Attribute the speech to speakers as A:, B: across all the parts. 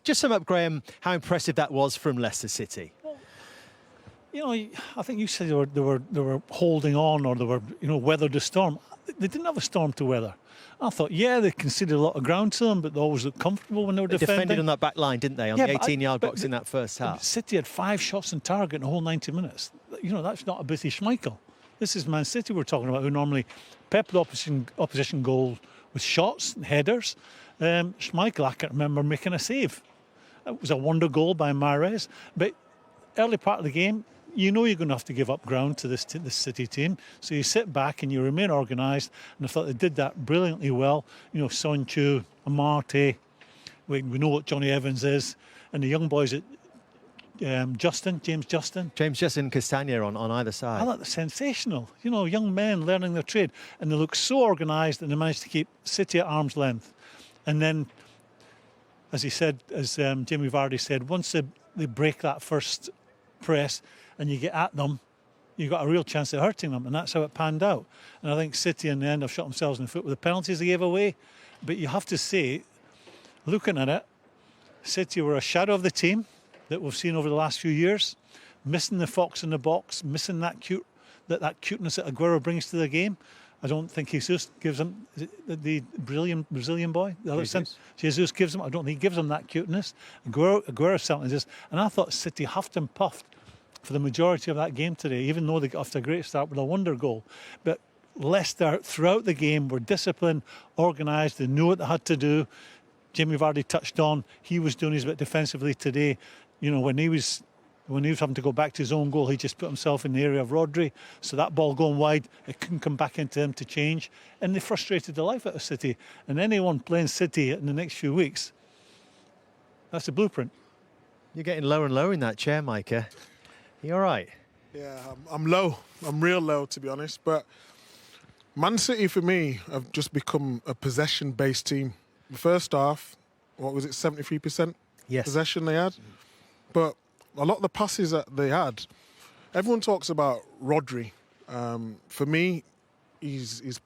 A: Just sum up, Graeme, how impressive that was from Leicester City.
B: You know, I think you said they were holding on, or they were, weathered the storm. They didn't have a storm to weather. I thought, yeah, they conceded a lot of ground to them, but they always looked comfortable when they were defending.
A: Defended on that back line, didn't they, on the 18-yard box in that first half?
B: City had 5 shots on target in the whole 90 minutes. That's not a British Schmeichel. This is Man City we're talking about, who normally pepper the opposition goal with shots and headers. Schmeichel, I can't remember making a save. It was a wonder goal by Mahrez. But early part of the game, you're going to have to give up ground to this City team. So you sit back and you remain organised. And I thought they did that brilliantly well. Son Chu, Amarte, we know what Johnny Evans is. And the young boys at James Justin.
A: James Justin, Castagna on either side.
B: I thought they're sensational. Young men learning their trade. And they look so organised, and they managed to keep City at arm's length. And then, as Jamie Vardy said, once they break that first press and you get at them, you've got a real chance of hurting them, and that's how it panned out. And I think City in the end have shot themselves in the foot with the penalties they gave away. But you have to say, looking at it, City were a shadow of the team that we've seen over the last few years, missing the fox in the box, missing that cuteness that Aguero brings to the game. I don't think Jesus gives him, the Brazilian boy, the other Jesus gives him, I don't think he gives him that cuteness. Aguero certainly does. And I thought City huffed and puffed for the majority of that game today, even though they got off to a great start with a wonder goal. But Leicester, throughout the game, were disciplined, organised, they knew what they had to do. Jamie Vardy touched on, he was doing his bit defensively today. When he was having to go back to his own goal, he just put himself in the area of Rodri. So that ball going wide, it couldn't come back into him to change. And they frustrated the life out of City. And anyone playing City in the next few weeks, that's the blueprint.
A: You're getting lower and lower in that chair, Micah. You all right?
C: Yeah, I'm low. I'm real low, to be honest. But Man City, for me, have just become a possession-based team. The first half, what was it, 73% possession they had? But a lot of the passes that they had, everyone talks about Rodri. For me, his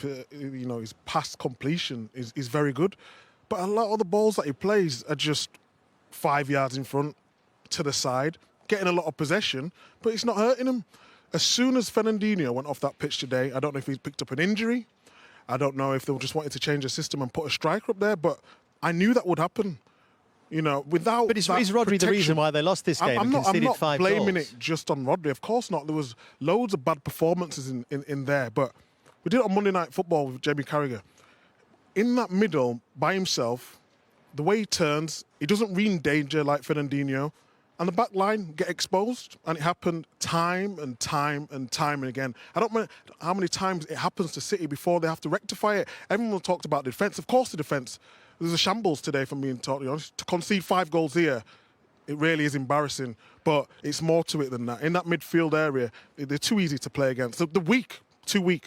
C: pass completion is very good. But a lot of the balls that he plays are just 5 yards in front, to the side, getting a lot of possession, but it's not hurting him. As soon as Fernandinho went off that pitch today, I don't know if he's picked up an injury. I don't know if they just wanted to change the system and put a striker up there, but I knew that would happen. Without.
A: But is Rodri the reason why they lost this game and conceded 5 goals?
C: I'm not blaming it just on Rodri. Of course not. There was loads of bad performances in there, but we did it on Monday Night Football with Jamie Carragher. In that middle, by himself, the way he turns, he doesn't re-endanger like Fernandinho, and the back line get exposed, and it happened time and time and again. I don't know how many times it happens to City before they have to rectify it. Everyone talked about the defence. Of course the defence. There's a shambles today, from being totally honest. To concede 5 goals here, it really is embarrassing. But it's more to it than that. In that midfield area, they're too easy to play against. They're weak, too weak.